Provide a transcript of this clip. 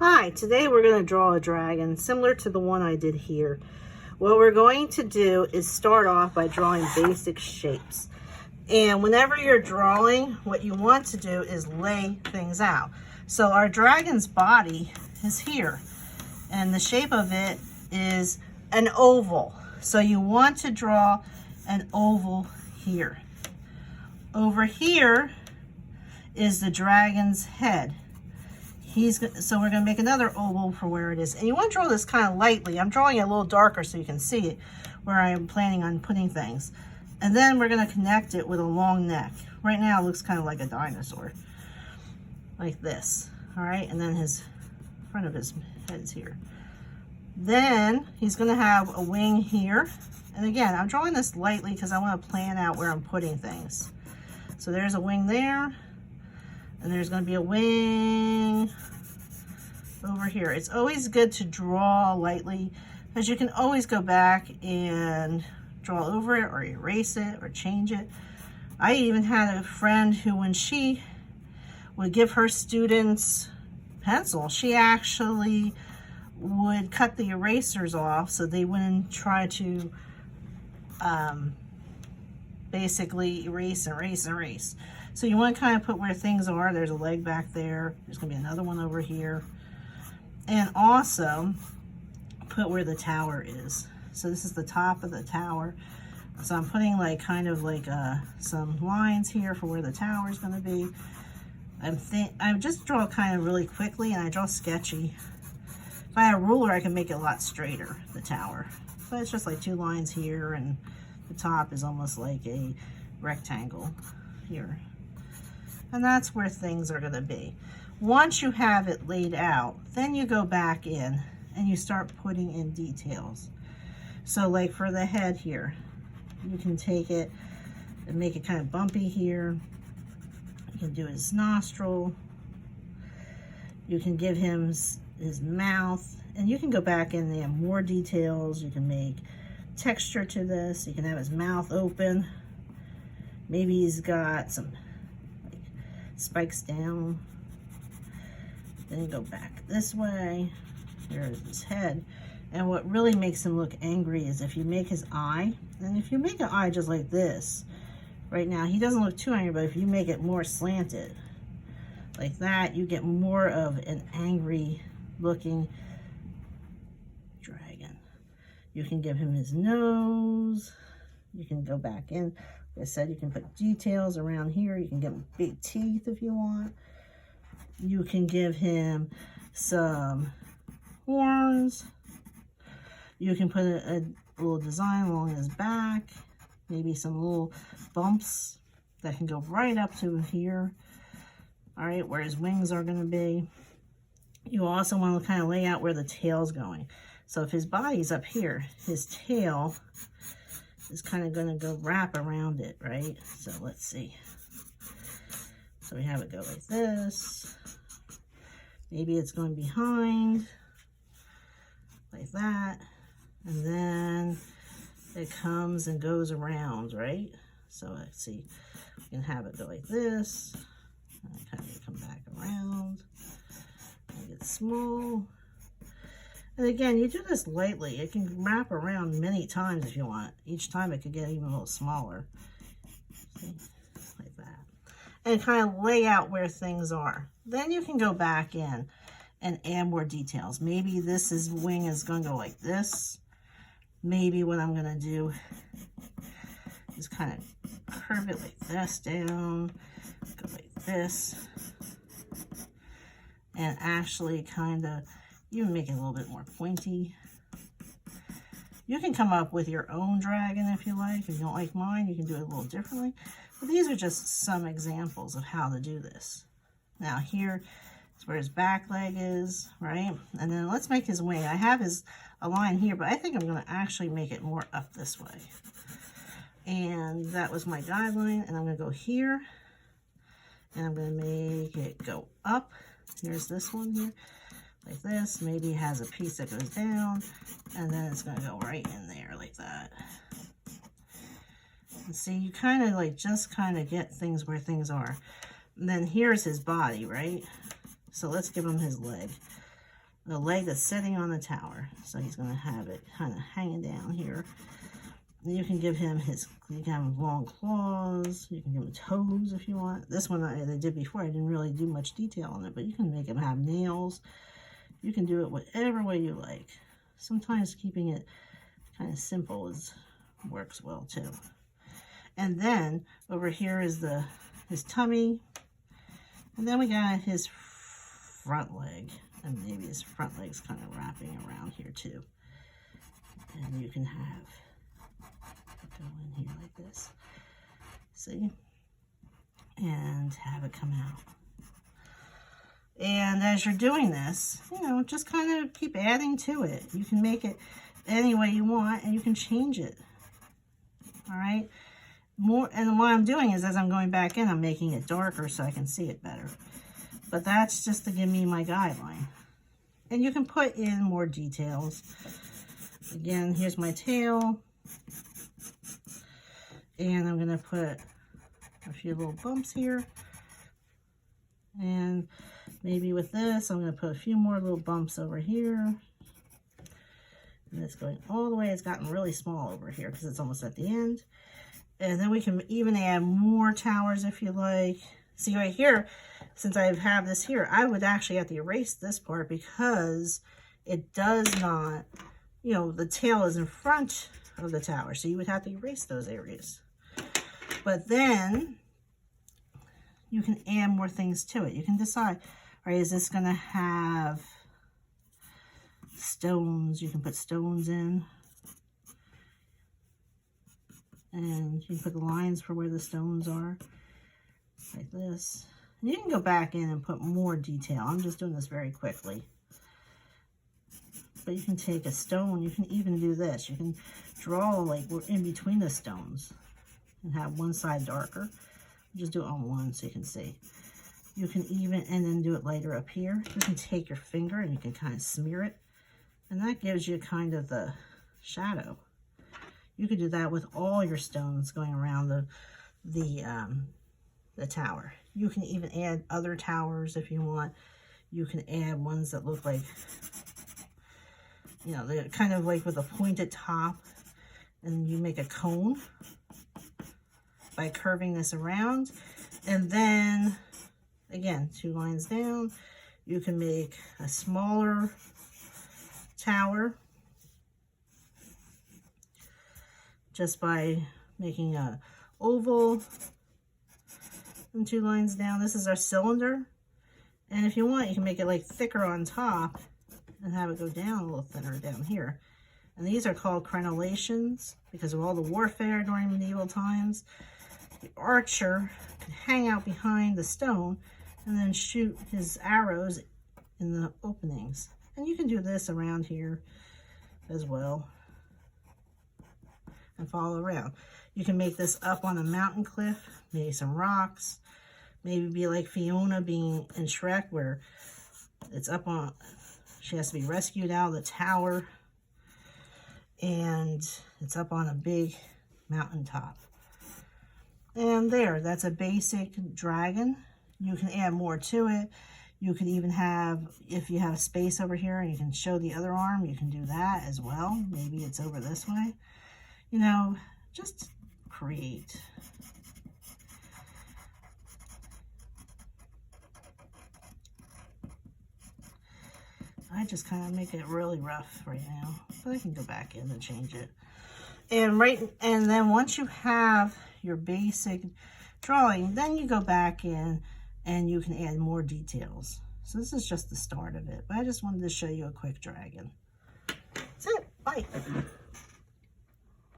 Hi, today we're going to draw a dragon similar to the one I did here. What we're going to do is start off by drawing basic shapes. And whenever you're drawing, what you want to do is lay things out. So our dragon's body is here, and the shape of it is an oval. So you want to draw an oval here. Over here is the dragon's head. So we're going to make another oval for where it is. And you want to draw this kind of lightly. I'm drawing it a little darker so you can see it where I am planning on putting things. And then we're going to connect it with a long neck. Right now it looks kind of like a dinosaur. Like this. All right, and then his front of his head's here. Then he's going to have a wing here. And again, I'm drawing this lightly because I want to plan out where I'm putting things. So there's a wing there. And there's going to be a wing over here. It's always good to draw lightly because you can always go back and draw over it or erase it or change it. I even had a friend who, when she would give her students pencil, she actually would cut the erasers off so they wouldn't try to basically erase. So you want to kind of put where things are. There's a leg back there. There's going to be another one over here. And also put where the tower is. So this is the top of the tower. So I'm putting like kind of like some lines here for where the tower is going to be. I just draw kind of really quickly, and I draw sketchy. If I had a ruler, I can make it a lot straighter, the tower. But it's just like two lines here, and the top is almost like a rectangle here. And that's where things are going to be. Once you have it laid out, then you go back in and you start putting in details. So like for the head here, you can take it and make it kind of bumpy here. You can do his nostril. You can give him his mouth, and you can go back in there more details. You can make texture to this. You can have his mouth open. Maybe he's got some spikes down. Then you go back this way. There's his head. And what really makes him look angry is if you make his eye. And if you make an eye just like this, right now he doesn't look too angry, but if you make it more slanted like that, you get more of an angry looking dragon. You can give him his nose. You can go back in. Like I said, you can put details around here. You can give him big teeth if you want. You can give him some horns. You can put a little design along his back. Maybe some little bumps that can go right up to here. All right, where his wings are going to be. You also want to kind of lay out where the tail's going. So if his body's up here, his tail is kind of going to go wrap around it, right? So let's see. So we have it go like this. Maybe it's going behind, like that. And then it comes and goes around, right? So let's see. We can have it go like this. And kind of come back around. Make it small. And again, you do this lightly. It can wrap around many times if you want. Each time it could get even a little smaller. See? Like that. And kind of lay out where things are. Then you can go back in and add more details. Maybe this wing is going to go like this. Maybe what I'm going to do is kind of curve it like this down. Go like this. And actually kind of even make it a little bit more pointy. You can come up with your own dragon if you like. If you don't like mine, you can do it a little differently. But these are just some examples of how to do this. Now here is where his back leg is, right? And then let's make his wing. I have a line here, but I think I'm going to actually make it more up this way. And that was my guideline. And I'm going to go here. And I'm going to make it go up. Here's this one here. Like this. Maybe it has a piece that goes down, and then it's going to go right in there like that. And see, you kind of like just kind of get things where things are. And then here's his body, right? So let's give him his leg. the leg that's sitting on the tower. So he's going to have it kind of hanging down here. And you can give him you can have him long claws. You can give him toes if you want. This one I did before. I didn't really do much detail on it, but you can make him have nails. You can do it whatever way you like. Sometimes keeping it kind of simple works well too. And then over here is his tummy. And then we got his front leg. And maybe his front leg's kind of wrapping around here too. And you can have it go in here like this. See? And have it come out. And as you're doing this, you know, just kind of keep adding to it. You can make it any way you want, and you can change it. All right? And what I'm doing is, as I'm going back in, I'm making it darker so I can see it better. But that's just to give me my guideline. And you can put in more details. Again, here's my tail. And I'm going to put a few little bumps here. And maybe with this, I'm going to put a few more little bumps over here. And it's going all the way. It's gotten really small over here because it's almost at the end. And then we can even add more towers if you like. See right here, since I have this here, I would actually have to erase this part because it does not, you know, the tail is in front of the tower. So you would have to erase those areas. But then you can add more things to it. You can decide, all right, is this going to have stones? You can put stones in. And you can put the lines for where the stones are, like this. And you can go back in and put more detail. I'm just doing this very quickly. But you can take a stone. You can even do this. You can draw like in between the stones and have one side darker. Just do it on one so you can see. You can even, and then do it lighter up here. You can take your finger and you can kind of smear it. And that gives you kind of the shadow. You could do that with all your stones going around the tower. You can even add other towers if you want. You can add ones that look like, you know, they're kind of like with a pointed top. And you make a cone by curving this around. And then, again, 2 lines down, you can make a smaller tower just by making a oval and 2 lines down. This is our cylinder. And if you want, you can make it like thicker on top and have it go down a little thinner down here. And these are called crenellations because of all the warfare during medieval times. The archer could hang out behind the stone and then shoot his arrows in the openings. And you can do this around here as well and follow around. You can make this up on a mountain cliff, maybe some rocks, maybe be like Fiona being in Shrek where it's up on, she has to be rescued out of the tower and it's up on a big mountaintop. And there, that's a basic dragon. You can add more to it. You can even have, if you have space over here and you can show the other arm, you can do that as well. Maybe it's over this way. You know, just create. I just kind of make it really rough right now, but I can go back in and change it. And then once you have your basic drawing, then you go back in and you can add more details. So this is just the start of it, but I just wanted to show you a quick dragon. That's it. Bye.